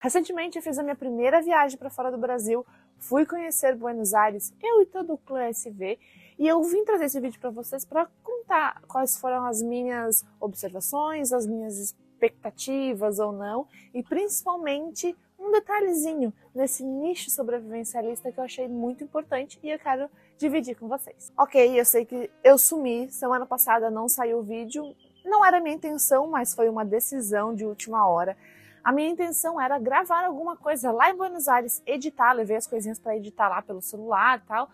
Recentemente eu fiz a minha primeira viagem para fora do Brasil, fui conhecer Buenos Aires, eu e todo o clã SV, e eu vim trazer esse vídeo para vocês para contar quais foram as minhas observações, as minhas expectativas ou não, e principalmente um detalhezinho nesse nicho sobrevivencialista que eu achei muito importante e eu quero dividir com vocês. Ok, eu sei que eu sumi, semana passada não saiu o vídeo, não era minha intenção, mas foi uma decisão de última hora. A minha intenção era gravar alguma coisa lá em Buenos Aires, editar, levei as coisinhas para editar lá pelo celular e tal.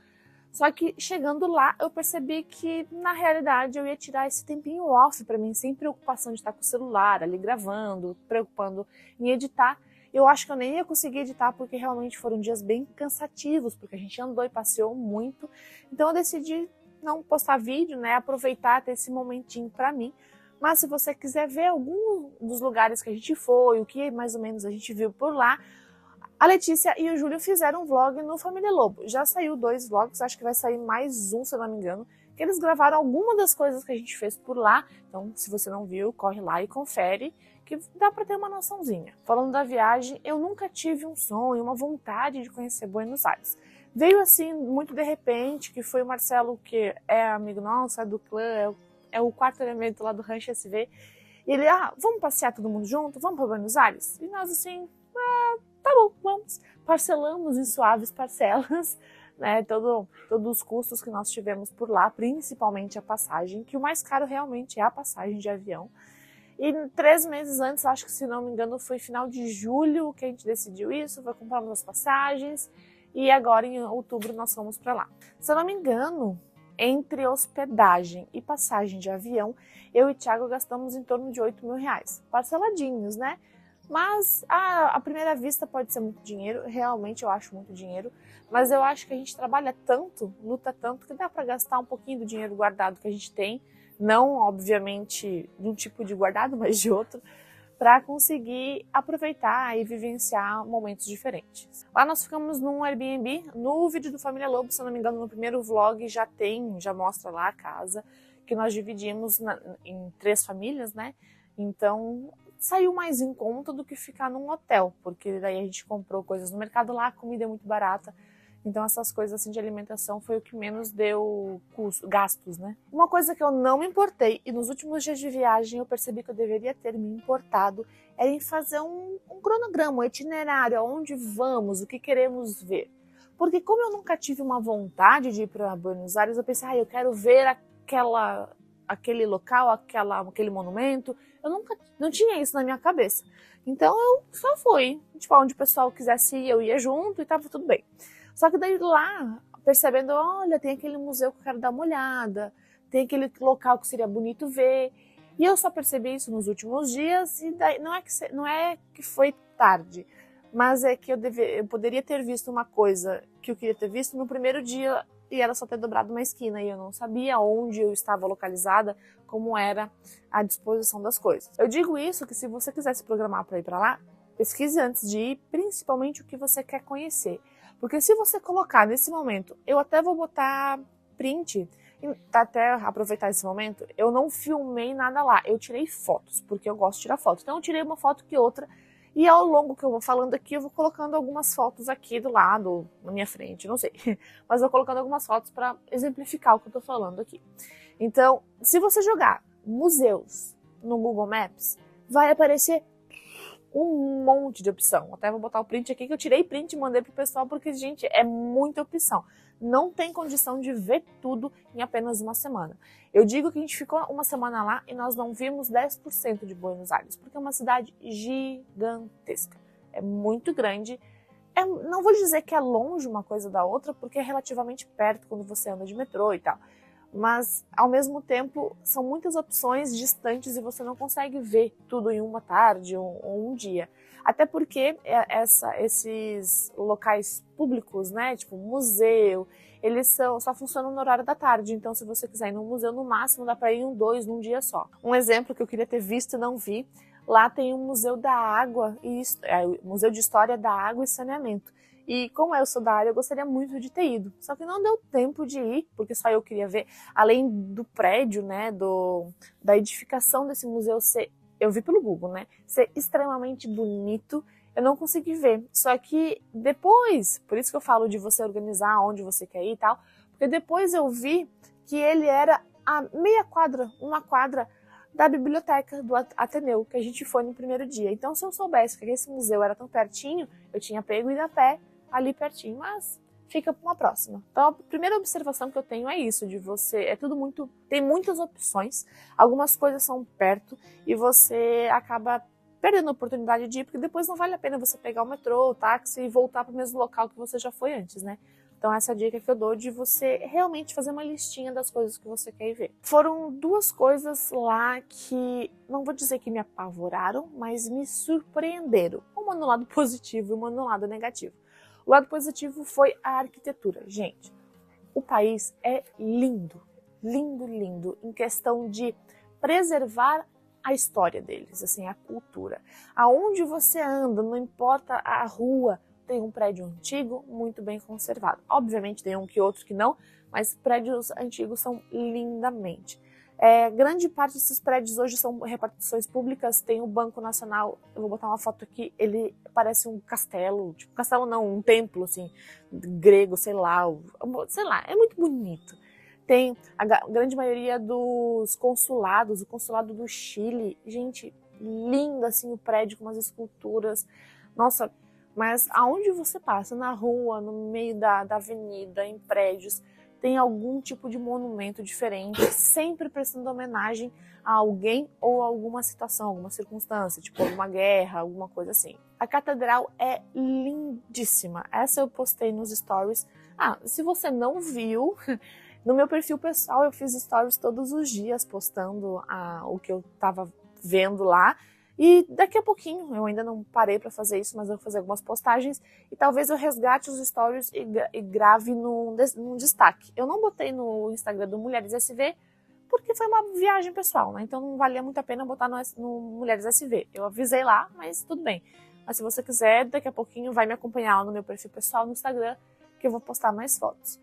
Só que chegando lá eu percebi que na realidade eu ia tirar esse tempinho off para mim, sem preocupação de estar com o celular ali gravando, preocupando em editar. Eu acho que eu nem ia conseguir editar porque realmente foram dias bem cansativos, porque a gente andou e passeou muito. Então eu decidi não postar vídeo, né, aproveitar, ter esse momentinho para mim. Mas se você quiser ver algum dos lugares que a gente foi, o que mais ou menos a gente viu por lá, a Letícia e o Júlio fizeram um vlog no Família Lobo. Já saiu 2 vlogs, acho que vai sair mais um, se eu não me engano, que eles gravaram alguma das coisas que a gente fez por lá. Então, se você não viu, corre lá e confere, que dá para ter uma noçãozinha. Falando da viagem, eu nunca tive um sonho, uma vontade de conhecer Buenos Aires. Veio assim, muito de repente, que foi o Marcelo, que é amigo nosso, é do clã, é o quarto elemento lá do Rancho SV, e ele, vamos passear todo mundo junto? Vamos para Buenos Aires? E nós assim, tá bom, vamos. Parcelamos em suaves parcelas, né, todos os custos que nós tivemos por lá, principalmente a passagem, que o mais caro realmente é a passagem de avião. E 3 meses antes, acho que se não me engano foi final de julho que a gente decidiu isso, foi comprar umas passagens, e agora em outubro nós fomos para lá. Se eu não me engano, entre hospedagem e passagem de avião, eu e o Thiago gastamos em torno de R$8.000, parceladinhos, né? Mas à primeira vista pode ser muito dinheiro, realmente eu acho muito dinheiro, mas eu acho que a gente trabalha tanto, luta tanto, que dá para gastar um pouquinho do dinheiro guardado que a gente tem, não obviamente de um tipo de guardado, mas de outro, para conseguir aproveitar e vivenciar momentos diferentes. Lá nós ficamos num Airbnb, no vídeo do Família Lobo, se eu não me engano, no primeiro vlog já mostra lá a casa, que nós dividimos em 3 famílias, né? Então saiu mais em conta do que ficar num hotel, porque daí a gente comprou coisas no mercado lá, a comida é muito barata. Então essas coisas assim de alimentação foi o que menos deu gastos, né? Uma coisa que eu não me importei, e nos últimos dias de viagem eu percebi que eu deveria ter me importado, era em fazer um cronograma, um itinerário, aonde vamos, o que queremos ver. Porque como eu nunca tive uma vontade de ir para Buenos Aires, eu pensei, eu quero ver aquele local, aquele monumento. Eu não tinha isso na minha cabeça. Então eu só fui. Tipo, onde o pessoal quisesse ir, eu ia junto e tava tudo bem. Só que daí lá, percebendo, olha, tem aquele museu que eu quero dar uma olhada, tem aquele local que seria bonito ver. E eu só percebi isso nos últimos dias, e daí não é que foi tarde, mas é que eu poderia ter visto uma coisa que eu queria ter visto no primeiro dia, e era só ter dobrado uma esquina, e eu não sabia onde eu estava localizada, como era a disposição das coisas. Eu digo isso que se você quiser se programar para ir para lá, pesquise antes de ir, principalmente o que você quer conhecer. Porque se você colocar nesse momento, eu até vou botar print, até aproveitar esse momento, eu não filmei nada lá, eu tirei fotos, porque eu gosto de tirar fotos. Então eu tirei uma foto que outra, e ao longo que eu vou falando aqui, eu vou colocando algumas fotos aqui do lado, na minha frente, não sei. Mas eu vou colocando algumas fotos para exemplificar o que eu tô falando aqui. Então, se você jogar museus no Google Maps, vai aparecer um monte de opção. Até vou botar o print aqui, que eu tirei print e mandei pro pessoal, porque, gente, é muita opção. Não tem condição de ver tudo em apenas uma semana. Eu digo que a gente ficou uma semana lá e nós não vimos 10% de Buenos Aires, porque é uma cidade gigantesca. É muito grande. Não vou dizer que é longe uma coisa da outra, porque é relativamente perto quando você anda de metrô e tal. Mas, ao mesmo tempo, são muitas opções distantes e você não consegue ver tudo em uma tarde ou um dia. Até porque esses locais públicos, né, tipo museu, eles só funcionam no horário da tarde. Então, se você quiser ir no museu, no máximo dá para ir 2 num dia só. Um exemplo que eu queria ter visto e não vi, lá tem o Museu da Água, o Museu de História da Água e Saneamento. E como eu sou da área, eu gostaria muito de ter ido. Só que não deu tempo de ir, porque só eu queria ver. Além do prédio, né, da edificação desse museu ser, eu vi pelo Google, né, ser extremamente bonito. eu não consegui ver. Só que depois, por isso que eu falo de você organizar onde você quer ir e tal, porque depois eu vi que ele era a meia quadra, uma quadra da biblioteca do Ateneu, que a gente foi no primeiro dia. Então, se eu soubesse que esse museu era tão pertinho, eu tinha pego e ido a pé ali pertinho, mas fica para uma próxima. Então, a primeira observação que eu tenho é isso, de você, é tudo muito, tem muitas opções, algumas coisas são perto e você acaba perdendo a oportunidade de ir, porque depois não vale a pena você pegar o metrô, o táxi e voltar para o mesmo local que você já foi antes, né? Então essa é a dica que eu dou de você realmente fazer uma listinha das coisas que você quer ver. Foram duas coisas lá que, não vou dizer que me apavoraram, mas me surpreenderam. Uma no lado positivo e uma no lado negativo. O lado positivo foi a arquitetura. Gente, o país é lindo, lindo, lindo, em questão de preservar a história deles, assim, a cultura. Aonde você anda, não importa a rua, tem um prédio antigo muito bem conservado. Obviamente tem um que outro que não, mas prédios antigos são lindamente. Grande parte desses prédios hoje são repartições públicas, tem o Banco Nacional, eu vou botar uma foto aqui, ele parece um castelo, tipo castelo não, um templo assim, grego, sei lá, é muito bonito. Tem a grande maioria dos consulados, o consulado do Chile, gente, lindo assim o prédio com umas esculturas, nossa, mas aonde você passa, na rua, no meio da avenida, em prédios, tem algum tipo de monumento diferente, sempre prestando homenagem a alguém ou a alguma situação, alguma circunstância, tipo alguma guerra, alguma coisa assim. A catedral é lindíssima, essa eu postei nos stories. Se você não viu, no meu perfil pessoal eu fiz stories todos os dias postando o que eu tava vendo lá. E daqui a pouquinho, eu ainda não parei para fazer isso, mas eu vou fazer algumas postagens e talvez eu resgate os stories e grave num destaque. Eu não botei no Instagram do Mulheres SV porque foi uma viagem pessoal, né? Então não valia muito a pena botar no Mulheres SV. Eu avisei lá, mas tudo bem. Mas se você quiser, daqui a pouquinho vai me acompanhar lá no meu perfil pessoal no Instagram, que eu vou postar mais fotos.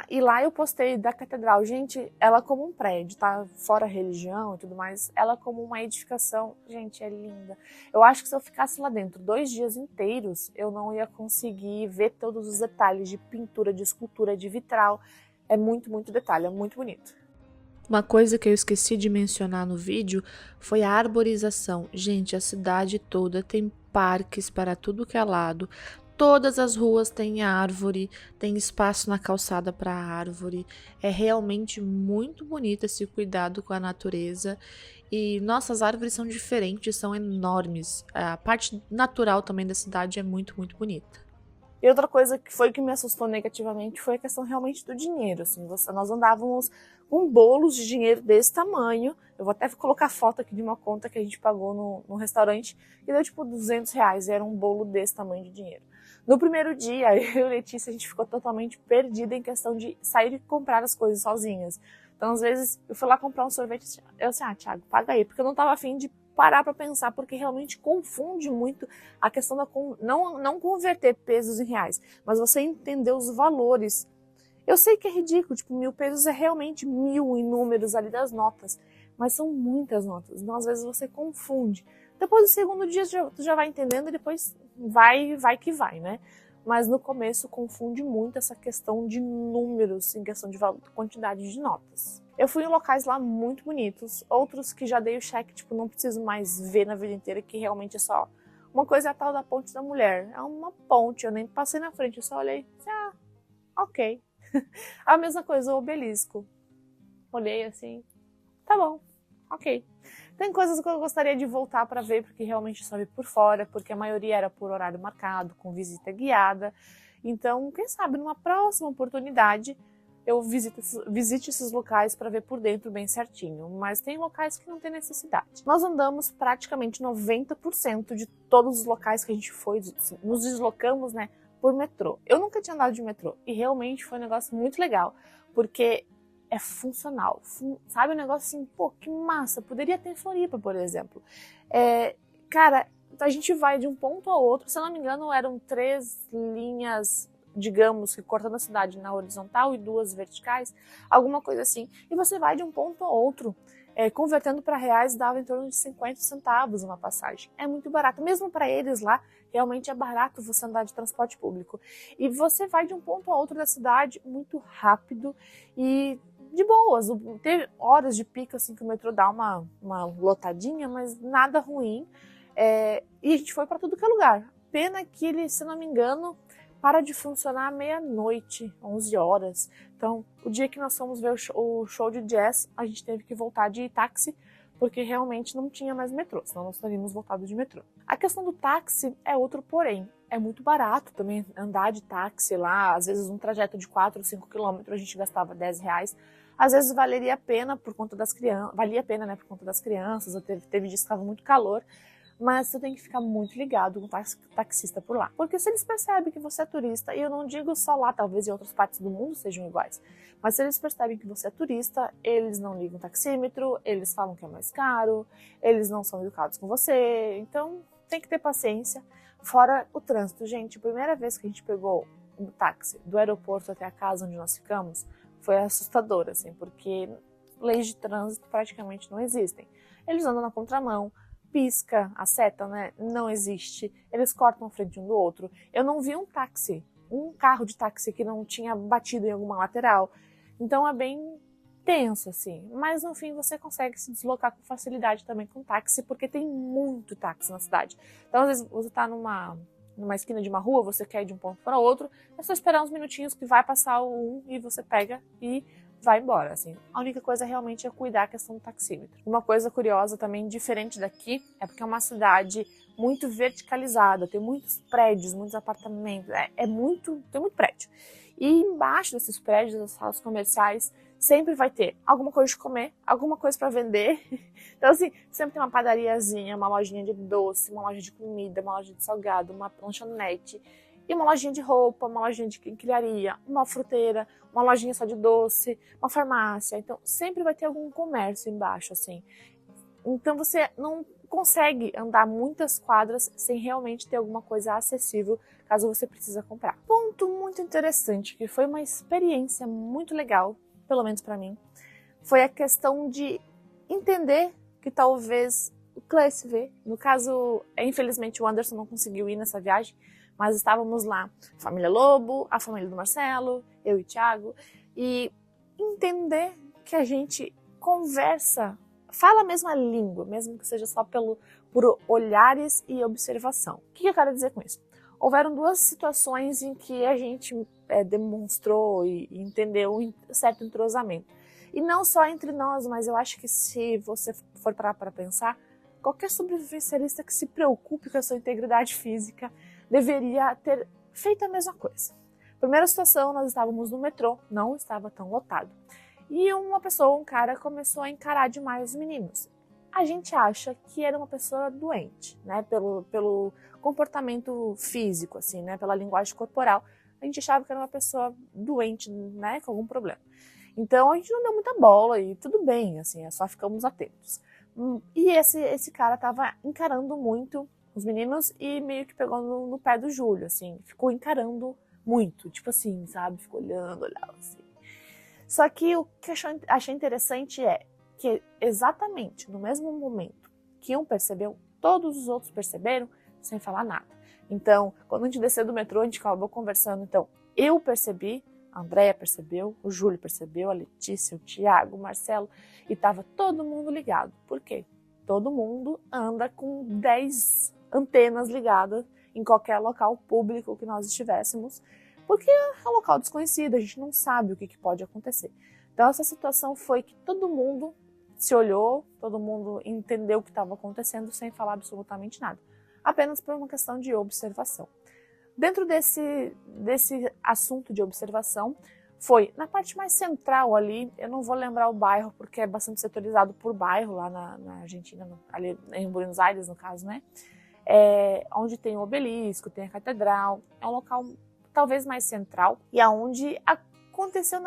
E lá eu postei da catedral, gente, ela como um prédio, tá? Fora a religião e tudo mais, ela como uma edificação, gente, é linda. Eu acho que se eu ficasse lá dentro 2 dias inteiros, eu não ia conseguir ver todos os detalhes de pintura, de escultura, de vitral. É muito, muito detalhe, é muito bonito. Uma coisa que eu esqueci de mencionar no vídeo foi a arborização. Gente, a cidade toda tem parques para tudo que é lado. Todas as ruas têm árvore, tem espaço na calçada para árvore. É realmente muito bonito esse cuidado com a natureza. E nossas árvores são diferentes, são enormes. A parte natural também da cidade é muito, muito bonita. E outra coisa que foi que me assustou negativamente foi a questão realmente do dinheiro, assim, nós andávamos com bolos de dinheiro desse tamanho, eu vou até colocar foto aqui de uma conta que a gente pagou no restaurante, e deu tipo R$ 200, e era um bolo desse tamanho de dinheiro. No primeiro dia, eu e a Letícia, a gente ficou totalmente perdida em questão de sair e comprar as coisas sozinhas. Então, às vezes, eu fui lá comprar um sorvete, eu assim, Thiago, paga aí, porque eu não tava afim de parar para pensar, porque realmente confunde muito a questão da não converter pesos em reais, mas você entender os valores. Eu sei que é ridículo, tipo, 1.000 pesos é realmente 1.000 em números ali das notas, mas são muitas notas, então às vezes você confunde. Depois do segundo dia tu já vai entendendo e depois vai que vai, né? Mas no começo confunde muito essa questão de números, em questão de quantidade de notas. Eu fui em locais lá muito bonitos, outros que já dei o cheque, tipo, não preciso mais ver na vida inteira, que realmente é só uma coisa, é a tal da Ponte da Mulher. É uma ponte, eu nem passei na frente, eu só olhei, ok. A mesma coisa, o obelisco. Olhei assim, tá bom, ok. Tem coisas que eu gostaria de voltar para ver, porque realmente só vi por fora, porque a maioria era por horário marcado, com visita guiada. Então, quem sabe, numa próxima oportunidade, eu visite esses locais para ver por dentro bem certinho, mas tem locais que não tem necessidade. Nós andamos praticamente 90% de todos os locais que a gente foi, nos deslocamos, né, por metrô. Eu nunca tinha andado de metrô e realmente foi um negócio muito legal, porque é funcional, sabe, um negócio assim, pô, que massa, poderia ter em Floripa, por exemplo. Cara, a gente vai de um ponto ao outro, se eu não me engano eram 3 linhas, digamos, que cortando a cidade na horizontal e 2 verticais, alguma coisa assim, e você vai de um ponto ao outro. convertendo para reais dava em torno de 50 centavos uma passagem. É muito barato, mesmo para eles lá, realmente é barato você andar de transporte público. E você vai de um ponto a outro da cidade muito rápido e de boas. Teve horas de pico assim que o metrô dá uma lotadinha, mas nada ruim. E a gente foi para tudo que é lugar. Pena que ele, se não me engano, para de funcionar à meia-noite, 11 horas. Então, o dia que nós fomos ver o show de jazz, a gente teve que voltar de táxi, porque realmente não tinha mais metrô, senão nós teríamos voltado de metrô. A questão do táxi é outro porém. É muito barato também andar de táxi lá, às vezes um trajeto de 4 ou 5 quilômetros a gente gastava R$10. Às vezes valeria a pena por conta das crianças, valia a pena, né, por conta das crianças, teve dias que estava muito calor, mas você tem que ficar muito ligado com o taxista por lá. Porque se eles percebem que você é turista, e eu não digo só lá, talvez em outras partes do mundo sejam iguais, mas se eles percebem que você é turista, eles não ligam o taxímetro, eles falam que é mais caro, eles não são educados com você, então tem que ter paciência. Fora o trânsito, gente, a primeira vez que a gente pegou um táxi do aeroporto até a casa onde nós ficamos, foi assustador, assim, porque leis de trânsito praticamente não existem. Eles andam na contramão, pisca, a seta, né, não existe, eles cortam a frente um do outro. Eu não vi um carro de táxi que não tinha batido em alguma lateral, então é bem tenso, assim, mas no fim você consegue se deslocar com facilidade também com táxi, porque tem muito táxi na cidade. Então às vezes você tá numa esquina de uma rua, você quer ir de um ponto para outro, é só esperar uns minutinhos que vai passar e você pega e vai embora, assim. A única coisa realmente é cuidar da questão do taxímetro. Uma coisa curiosa também, diferente daqui, é porque é uma cidade muito verticalizada, tem muitos prédios, muitos apartamentos, tem muito prédio. E embaixo desses prédios, das salas comerciais, sempre vai ter alguma coisa de comer, alguma coisa para vender. Então, assim, sempre tem uma padariazinha, uma lojinha de doce, uma loja de comida, uma loja de salgado, uma lanchonete, e uma lojinha de roupa, uma lojinha de quinquilharia, uma fruteira, uma lojinha só de doce, uma farmácia. Então, sempre vai ter algum comércio embaixo, assim. Então, você não consegue andar muitas quadras sem realmente ter alguma coisa acessível, caso você precisa comprar. Ponto muito interessante, que foi uma experiência muito legal, pelo menos para mim, foi a questão de entender que talvez o Class V, no caso, infelizmente o Anderson não conseguiu ir nessa viagem, mas estávamos lá, a família Lobo, a família do Marcelo, eu e o Thiago, e entender que a gente conversa, fala a mesma língua, mesmo que seja só por olhares e observação. O que eu quero dizer com isso? Houveram duas situações em que a gente demonstrou e entendeu um certo entrosamento. E não só entre nós, mas eu acho que se você for parar para pensar, qualquer sobrevivencialista que se preocupe com a sua integridade física deveria ter feito a mesma coisa. Primeira situação, nós estávamos no metrô, não estava tão lotado. E um cara, começou a encarar demais os meninos. A gente acha que era uma pessoa doente, né, pelo comportamento físico, assim, né, pela linguagem corporal. A gente achava que era uma pessoa doente, né, com algum problema. Então a gente não deu muita bola e tudo bem, assim, só ficamos atentos. E esse cara estava encarando muito os meninos e meio que pegou no pé do Júlio, assim, ficou encarando muito, tipo assim, sabe, ficou olhando, olhava assim. Só que o que eu achei interessante é que exatamente no mesmo momento que um percebeu, todos os outros perceberam sem falar nada. Então, quando a gente desceu do metrô, a gente acabou conversando. Então, eu percebi, a Andréia percebeu, o Júlio percebeu, a Letícia, o Thiago, o Marcelo, e tava todo mundo ligado. Por quê? Todo mundo anda com 10 antenas ligadas em qualquer local público que nós estivéssemos, porque é um local desconhecido, a gente não sabe o que pode acontecer. Então essa situação foi que todo mundo se olhou, todo mundo entendeu o que estava acontecendo sem falar absolutamente nada, apenas por uma questão de observação. Dentro desse assunto de observação, foi na parte mais central ali, eu não vou lembrar o bairro porque é bastante setorizado por bairro lá na Argentina, ali em Buenos Aires no caso, né? Onde tem o obelisco, tem a catedral, é um local talvez mais central e aonde aconteceu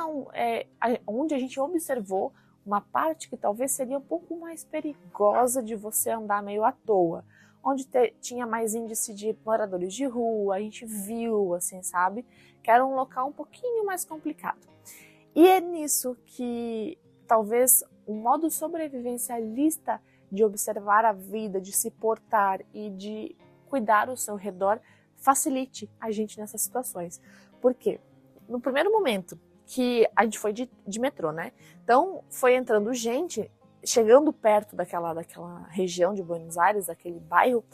onde a gente observou uma parte que talvez seria um pouco mais perigosa de você andar meio à toa, onde tinha mais índice de moradores de rua, a gente viu, assim, sabe, que era um local um pouquinho mais complicado. E é nisso que talvez um modo sobrevivencialista de observar a vida, de se portar e de cuidar ao seu redor, facilite a gente nessas situações. Por quê? No primeiro momento que a gente foi de metrô, né? Então foi entrando gente, chegando perto daquela região de Buenos Aires, daquele bairro,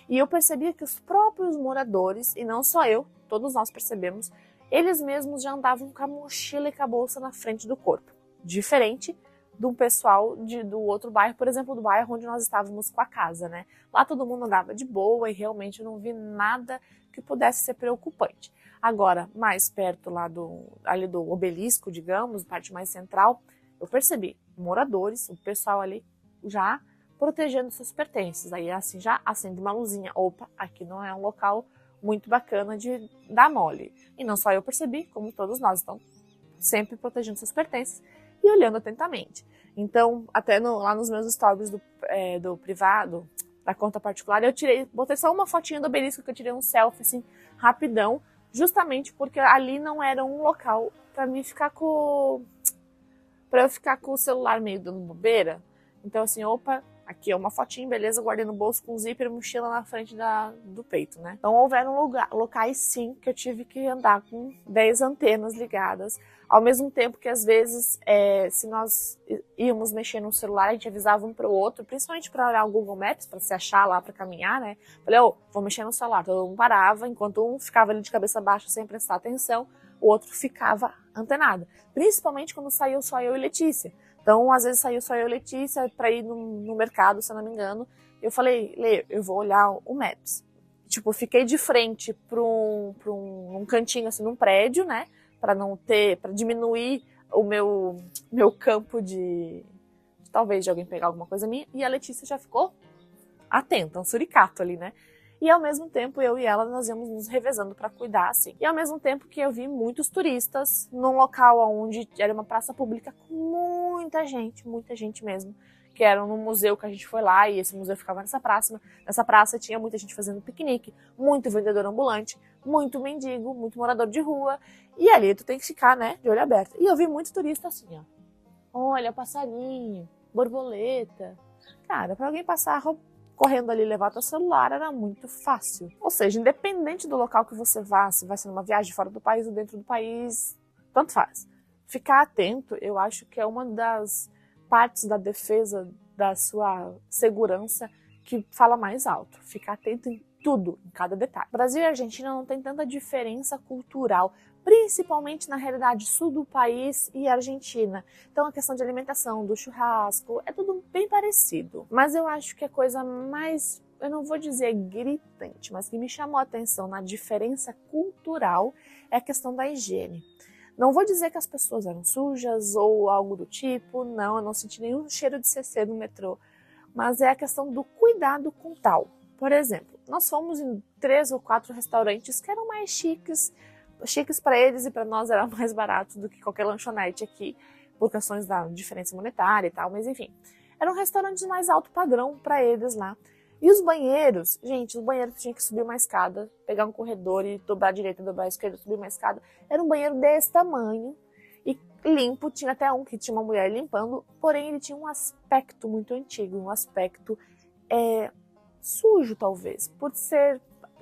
e eu percebia que os próprios moradores, e não só eu, todos nós percebemos, eles mesmos já andavam com a mochila e com a bolsa na frente do corpo. Diferente do pessoal do outro bairro, por exemplo, do bairro onde nós estávamos com a casa, né? Lá todo mundo andava de boa e realmente eu não vi nada que pudesse ser preocupante. Agora, mais perto lá ali do obelisco, digamos, parte mais central, eu percebi moradores, o pessoal ali já protegendo seus pertences. Aí assim já acende uma luzinha. Opa, aqui não é um local muito bacana de dar mole. E não só eu percebi, como todos nós. Então, sempre protegendo seus pertences e olhando atentamente. Então, até lá nos meus stories do privado, da conta particular, botei só uma fotinha do obelisco que eu tirei um selfie assim, rapidão, justamente porque ali não era um local para eu ficar com o celular meio dando bobeira. Então assim, opa, aqui é uma fotinha, beleza, guardei no bolso com zíper e mochila na frente do peito, né? Então houveram locais sim que eu tive que andar com 10 antenas ligadas, ao mesmo tempo que às vezes, se nós íamos mexer no celular, a gente avisava um para o outro, principalmente para olhar o Google Maps, para se achar lá para caminhar, né? Falei, vou mexer no celular. Todo mundo parava, enquanto um ficava ali de cabeça baixa sem prestar atenção, o outro ficava antenado. Principalmente quando saiu só eu e Letícia. Então, às vezes saiu só eu e Letícia para ir no mercado, se eu não me engano. Eu falei, Lê, eu vou olhar o Maps. Tipo, fiquei de frente para um cantinho, assim, num prédio, né? Para diminuir o meu campo talvez de alguém pegar alguma coisa minha. E a Letícia já ficou atenta, um suricato ali, né? E ao mesmo tempo, eu e ela, nós íamos nos revezando para cuidar, assim. E ao mesmo tempo que eu vi muitos turistas num local onde era uma praça pública com muita gente mesmo, que era num museu que a gente foi lá, e esse museu ficava nessa praça. Nessa praça tinha muita gente fazendo piquenique, muito vendedor ambulante, muito mendigo, muito morador de rua. E ali tu tem que ficar, né, de olho aberto. E eu vi muito turista assim, ó. Olha, passarinho, borboleta. Cara, para alguém passar correndo ali e levar teu celular era muito fácil. Ou seja, independente do local que você vá, se vai ser numa viagem fora do país ou dentro do país, tanto faz. Ficar atento, eu acho que é uma das partes da defesa da sua segurança que fala mais alto. Ficar atento em tudo, em cada detalhe. Brasil e Argentina não tem tanta diferença cultural, principalmente na realidade sul do país e Argentina. Então a questão de alimentação, do churrasco, é tudo bem parecido. Mas eu acho que a coisa mais, eu não vou dizer gritante, mas que me chamou a atenção na diferença cultural é a questão da higiene. Não vou dizer que as pessoas eram sujas ou algo do tipo, não, eu não senti nenhum cheiro de CC no metrô, mas é a questão do cuidado com tal. Por exemplo, nós fomos em 3 ou 4 restaurantes que eram mais chiques para eles e para nós era mais barato do que qualquer lanchonete aqui, por questões da diferença monetária e tal, mas enfim. Eram restaurantes mais alto padrão para eles lá. E os banheiros, gente, os banheiros tinha que subir uma escada, pegar um corredor e dobrar a direita, dobrar a esquerda, subir uma escada. Era um banheiro desse tamanho e limpo, tinha até um que tinha uma mulher limpando, porém ele tinha um aspecto muito antigo, um aspecto sujo talvez, por ser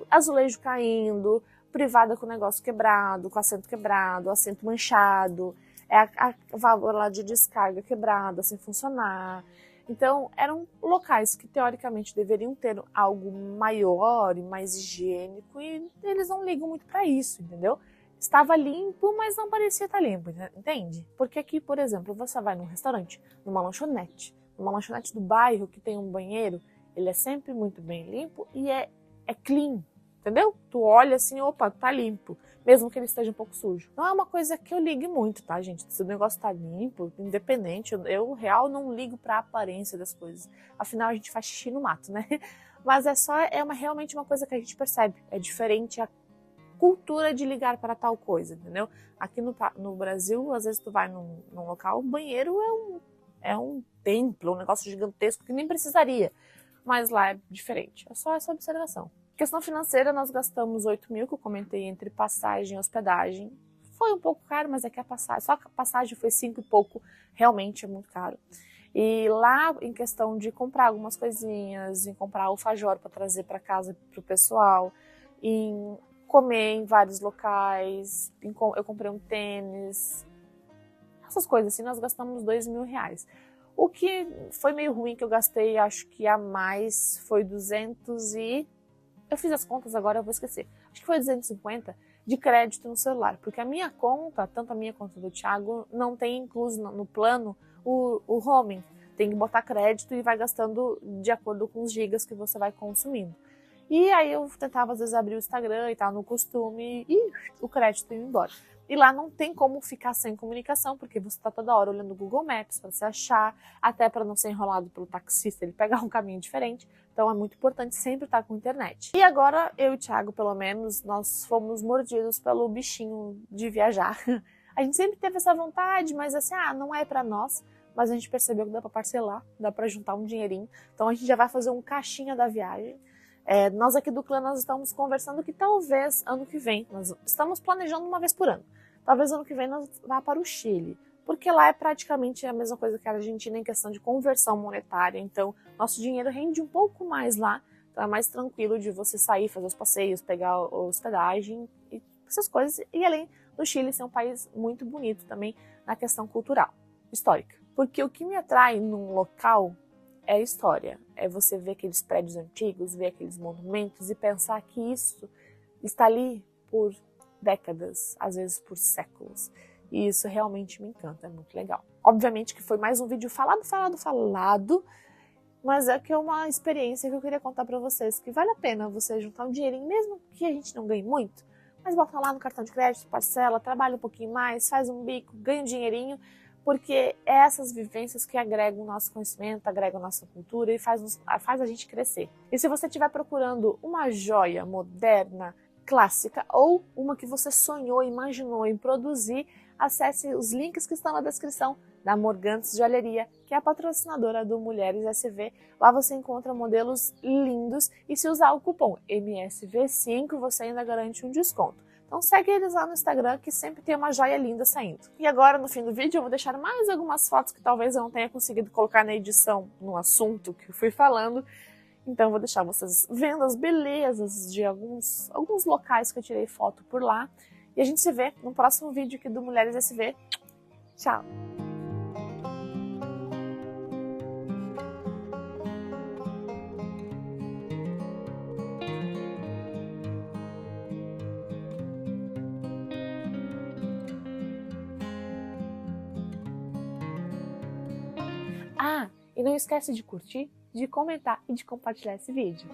azulejo caindo, privada com o negócio quebrado, com o assento quebrado, o assento manchado, a válvula lá de descarga quebrada, sem funcionar. Então, eram locais que teoricamente deveriam ter algo maior e mais higiênico e eles não ligam muito para isso, entendeu? Estava limpo, mas não parecia estar limpo, entende? Porque aqui, por exemplo, você vai num restaurante, numa lanchonete do bairro que tem um banheiro, ele é sempre muito bem limpo e é clean, entendeu? Tu olha assim, opa, tá limpo, mesmo que ele esteja um pouco sujo. Não é uma coisa que eu ligue muito, tá, gente? Se o negócio tá limpo, independente, eu real não ligo pra aparência das coisas. Afinal, a gente faz xixi no mato, né? Mas realmente uma coisa que a gente percebe. É diferente a cultura de ligar para tal coisa, entendeu? Aqui no Brasil, às vezes tu vai num local, o banheiro é um templo, um negócio gigantesco que nem precisaria. Mas lá é diferente. É só essa observação. Questão financeira, nós gastamos 8 mil, que eu comentei, entre passagem e hospedagem. Foi um pouco caro, mas é que só a passagem foi 5 e pouco, realmente é muito caro. E lá, em questão de comprar algumas coisinhas, em comprar alfajor para trazer para casa para o pessoal, em comer em vários locais, eu comprei um tênis, essas coisas assim, nós gastamos R$ 2.000. O que foi meio ruim que eu gastei, acho que a mais, foi 200 e... Eu fiz as contas agora, eu vou esquecer. Acho que foi 250 de crédito no celular, porque a minha conta, tanto a minha quanto a do Thiago, não tem incluso no plano o roaming. Tem que botar crédito e vai gastando de acordo com os gigas que você vai consumindo. E aí eu tentava às vezes abrir o Instagram e tal, no costume, e o crédito ia embora. E lá não tem como ficar sem comunicação, porque você está toda hora olhando o Google Maps para se achar, até para não ser enrolado pelo taxista, ele pegar um caminho diferente. Então é muito importante sempre estar com internet. E agora eu e o Thiago, pelo menos, nós fomos mordidos pelo bichinho de viajar. A gente sempre teve essa vontade, mas assim, não é para nós. Mas a gente percebeu que dá para parcelar, dá para juntar um dinheirinho. Então a gente já vai fazer um caixinha da viagem. Nós aqui do clã, nós estamos conversando que talvez ano que vem, nós estamos planejando uma vez por ano, talvez ano que vem nós vá para o Chile, porque lá é praticamente a mesma coisa que a Argentina em questão de conversão monetária, então nosso dinheiro rende um pouco mais lá, então é mais tranquilo de você sair, fazer os passeios, pegar a hospedagem e essas coisas, e além do Chile ser um país muito bonito também na questão cultural, histórica, porque o que me atrai num local é a história, é você ver aqueles prédios antigos, ver aqueles monumentos e pensar que isso está ali por décadas, às vezes por séculos. E isso realmente me encanta, é muito legal. Obviamente que foi mais um vídeo falado, mas é que é uma experiência que eu queria contar pra vocês, que vale a pena você juntar um dinheirinho, mesmo que a gente não ganhe muito, mas bota lá no cartão de crédito, parcela, trabalha um pouquinho mais, faz um bico, ganha um dinheirinho, porque é essas vivências que agregam o nosso conhecimento, agregam a nossa cultura e faz a gente crescer. E se você estiver procurando uma joia moderna, clássica, ou uma que você sonhou, imaginou em produzir, acesse os links que estão na descrição da Morgantes Joalheria, que é a patrocinadora do Mulheres SV. Lá você encontra modelos lindos e se usar o cupom MSV5 você ainda garante um desconto. Então segue eles lá no Instagram que sempre tem uma joia linda saindo. E agora no fim do vídeo eu vou deixar mais algumas fotos que talvez eu não tenha conseguido colocar na edição no assunto que eu fui falando. Então eu vou deixar vocês vendo as belezas de alguns locais que eu tirei foto por lá. E a gente se vê no próximo vídeo aqui do Mulheres SV. Tchau! E não esquece de curtir, de comentar e de compartilhar esse vídeo.